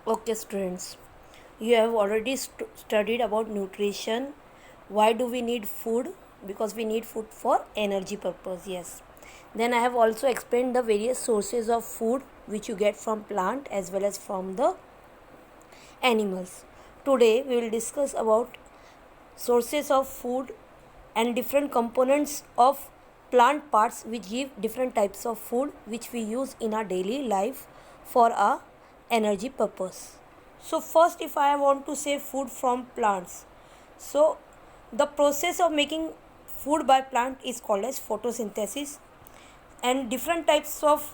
Okay, students, you have already studied about nutrition. Why do we need food? Because we need food for energy purpose. Yes. Then I have also explained the various sources of food which you get from plant as well as from the animals. Today we will discuss about sources of food and different components of plant parts which give different types of food which we use in our daily life for our energy purpose. So first, if I want to say food from plants, so the process of making food by plant is called as photosynthesis, and different types of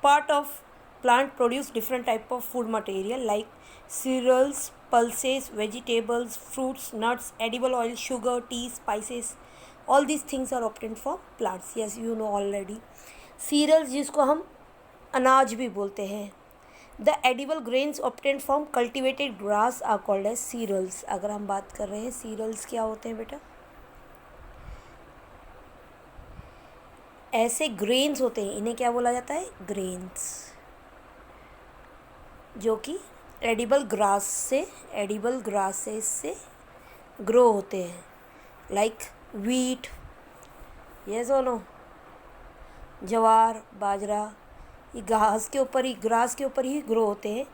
part of plant produce different type of food material like cereals, pulses, vegetables, fruits, nuts, edible oil, sugar, tea, spices. All these things are obtained from plants. Yes, you know already. Cereals जिसको हम अनाज भी बोलते हैं. The edible grains obtained from cultivated grass are called as cereals. अगर हम बात कर रहे हैं सीरियल्स क्या होते हैं बेटा, ऐसे ग्रेन्स होते हैं, इन्हें क्या बोला जाता है, ग्रेन्स, जो कि एडिबल ग्रासेस से ग्रो होते हैं, लाइक वीट, यस और नो, जवार, बाजरा, ये ग्रास के ऊपर ही ग्रो होते हैं.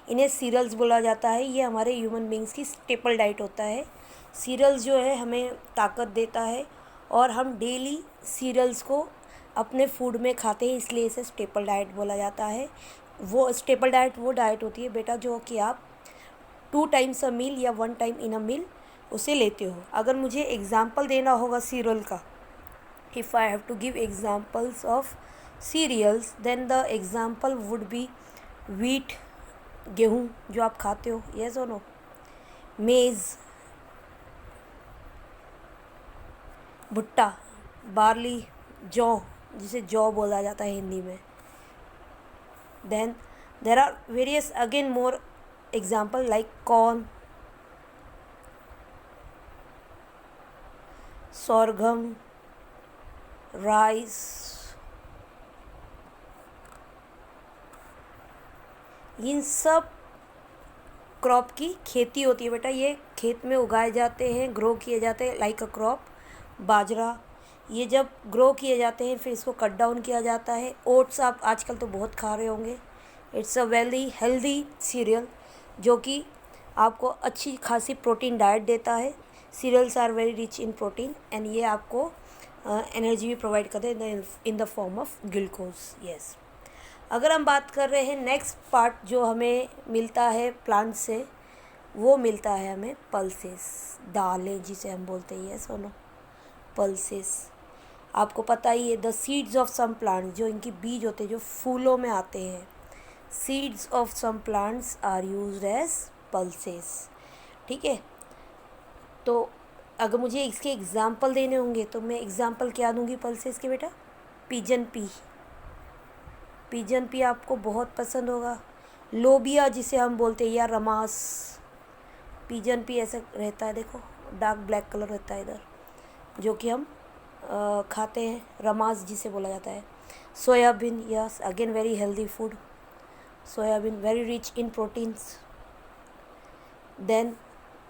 इन्हें सीरियल्स बोला जाता है. ये हमारे ह्यूमन बींग्स की स्टेपल डाइट होता है. सीरियल्स जो है हमें ताकत देता है और हम डेली सीरियल्स को अपने फूड में खाते हैं, इसलिए इसे स्टेपल डाइट बोला जाता है. वो स्टेपल डाइट वो डाइट होती है बेटा जो कि आप 2 टाइम्स अ मील या 1 टाइम इन अ मील उसे लेते हो. अगर मुझे एग्ज़ाम्पल देना होगा सीरियल का, if I have to give examples of cereals, then the example would be wheat, गेहूँ जो आप खाते हो, yes or no, मेज़, भुट्टा, बार्ली, जौ, जिसे जौ बोला जाता है हिंदी में. then there are various again more example like corn, sorghum, rice. इन सब क्रॉप की खेती होती है बेटा. ये खेत में उगाए जाते हैं, ग्रो किए जाते हैं लाइक अ क्रॉप. बाजरा, ये जब ग्रो किए जाते हैं फिर इसको कट डाउन किया जाता है. ओट्स आप आजकल तो बहुत खा रहे होंगे. It's a very healthy cereal जो कि आपको अच्छी खासी प्रोटीन डाइट देता है. Cereals are very rich in protein and ये आपको एनर्जी भी प्रोवाइड करते हैं in the form of glucose. Yes. अगर हम बात कर रहे हैं नेक्स्ट पार्ट जो हमें मिलता है प्लांट से, वो मिलता है हमें पल्सेस, दालें जिसे हम बोलते हैं. यस और नो, पल्सेस. आपको पता ही है the seeds of some plants, जो इनकी बीज होते हैं जो फूलों में आते हैं, seeds of some plants are used as pulses. ठीक है. तो अगर मुझे इसके एग्ज़ाम्पल देने होंगे तो मैं एग्ज़ाम्पल क्या दूंगी पल्सेस के बेटा, पिजन पी. पिजन पी आपको बहुत पसंद होगा. लोबिया जिसे हम बोलते हैं या रमास, पिजन पी ऐसा रहता है, देखो डार्क ब्लैक कलर रहता है इधर, जो कि हम खाते हैं, रमास जिसे बोला जाता है. Soybean, yes again very healthy food. Soybean very rich in proteins. Then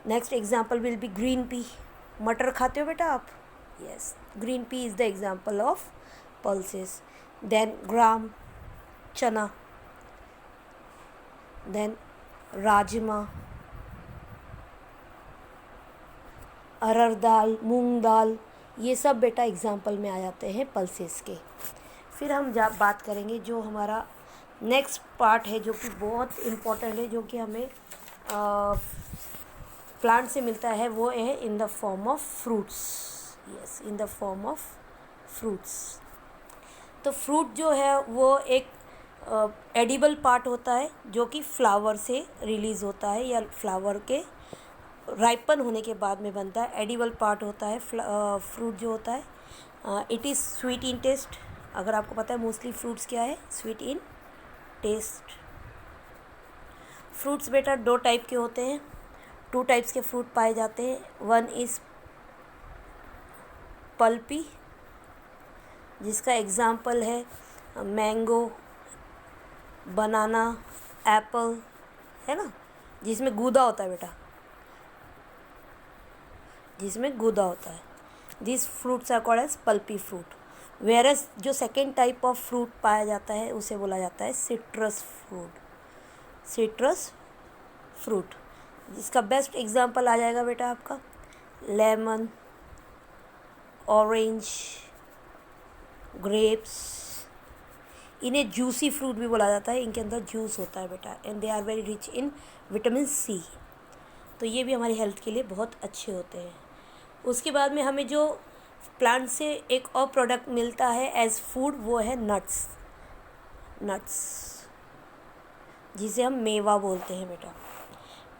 next example will be green pea. मटर खाते हो बेटा आप, yes, green pea is the example of pulses. Then gram, chana, then rajma, अरहर दाल, मूंग दाल, ये सब बेटा एग्जाम्पल में आ जाते हैं पल्सेस के. फिर हम बात करेंगे जो हमारा नेक्स्ट पार्ट है जो कि बहुत इम्पोर्टेंट है, जो कि हमें प्लांट से मिलता है, वो है इन the form of fruits. Yes, in the form of fruits. तो फ्रूट जो है वो एक एडिबल पार्ट होता है जो कि फ्लावर से रिलीज़ होता है या फ्लावर के राइपन होने के बाद में बनता है. एडिबल पार्ट होता है फ्रूट जो होता है. It is sweet in taste. अगर आपको पता है मोस्टली फ्रूट्स क्या है, स्वीट इन टेस्ट. फ्रूट्स बेटा 2 टाइप के होते हैं, 2 टाइप्स के फ्रूट पाए जाते हैं. वन इज़ पल्पी, जिसका एग्जाम्पल है मैंगो, बनाना, एप्पल, है ना, जिसमें गूदा होता है बेटा, जिसमें गूदा होता है। This fruits are called as pulpy fruit. Whereas जो सेकेंड टाइप ऑफ फ्रूट पाया जाता है उसे बोला जाता है सिट्रस फ्रूट। सिट्रस फ्रूट, जिसका बेस्ट एग्जांपल आ जाएगा बेटा आपका लेमन, ऑरेंज, ग्रेप्स। इन्हें जूसी फ्रूट भी बोला जाता है, इनके अंदर जूस होता है बेटा, and they are very rich in vitamin C. तो ये भी हमारी हेल्थ के लिए बहुत अच्छे होते हैं। उसके बाद में हमें जो प्लांट से एक और प्रोडक्ट मिलता है एज फूड, वो है नट्स। नट्स जिसे हम मेवा बोलते हैं बेटा।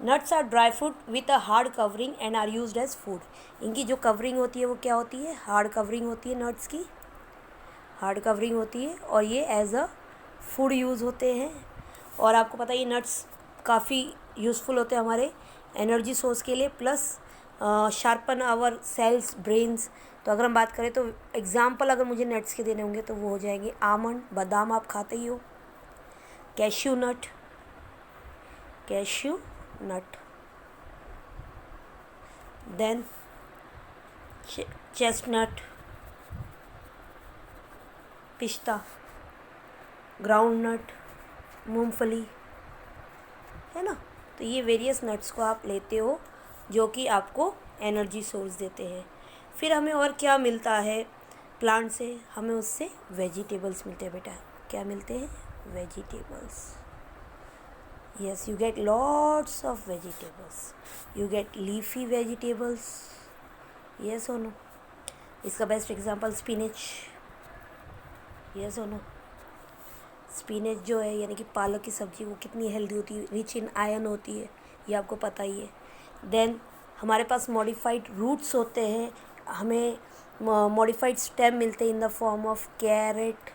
Nuts are dry fruit with a hard covering and are used as food. इनकी जो कवरिंग होती है वो क्या होती है, हार्ड कवरिंग होती है, नट्स की हार्ड कवरिंग होती है, और ये एज अ फूड यूज़ होते हैं। और आपको पता है ये नट्स काफ़ी यूज़फुल होते हैं हमारे एनर्जी सोर्स के लिए, plus sharpen our cells, brains. तो अगर हम बात करें तो एग्जाम्पल अगर मुझे नट्स के देने होंगे तो वो हो जाएंगे आमंड, बादाम आप खाते ही हो, cashew nut, cashew nut, then chestnut, पिस्ता, ग्राउंड नट, मूंगफली, है ना। तो ये वेरियस नट्स को आप लेते हो जो कि आपको एनर्जी सोर्स देते हैं। फिर हमें और क्या मिलता है प्लांट से, हमें उससे वेजिटेबल्स मिलते हैं बेटा। क्या मिलते हैं, vegetables. Yes, you get lots of vegetables, you get leafy vegetables, yes और नो। इसका बेस्ट एग्जांपल स्पिनच, यस और नो। स्पिनच जो है यानी कि पालक की सब्ज़ी, वो कितनी हेल्दी होती है, रिच इन आयरन होती है, ये आपको पता ही है। देन हमारे पास मॉडिफाइड रूट्स होते हैं, हमें मॉडिफाइड स्टेम मिलते हैं in the form of carrot,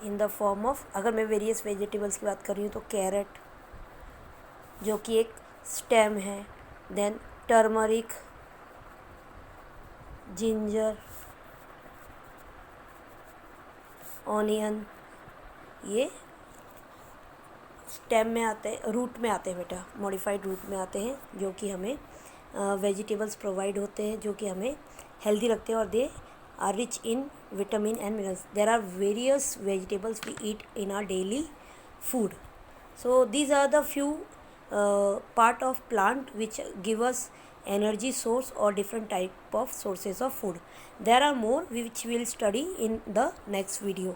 in the form of, अगर मैं वेरियस वेजिटेबल्स की बात कर रही हूँ तो कैरेट जो कि एक स्टेम है, देन टर्मरिक, जिंजर, ऑनियन, ये स्टेम में आते हैं, रूट में आते हैं बेटा, मॉडिफाइड रूट में आते हैं, जो कि हमें वेजिटेबल्स प्रोवाइड होते हैं, जो कि हमें हेल्दी रखते हैं, और they are rich in vitamin and minerals. There are various vegetables we eat in our daily food. So these are the few part of plant which give us energy source or different type of sources of food. There are more which we will study in the next video.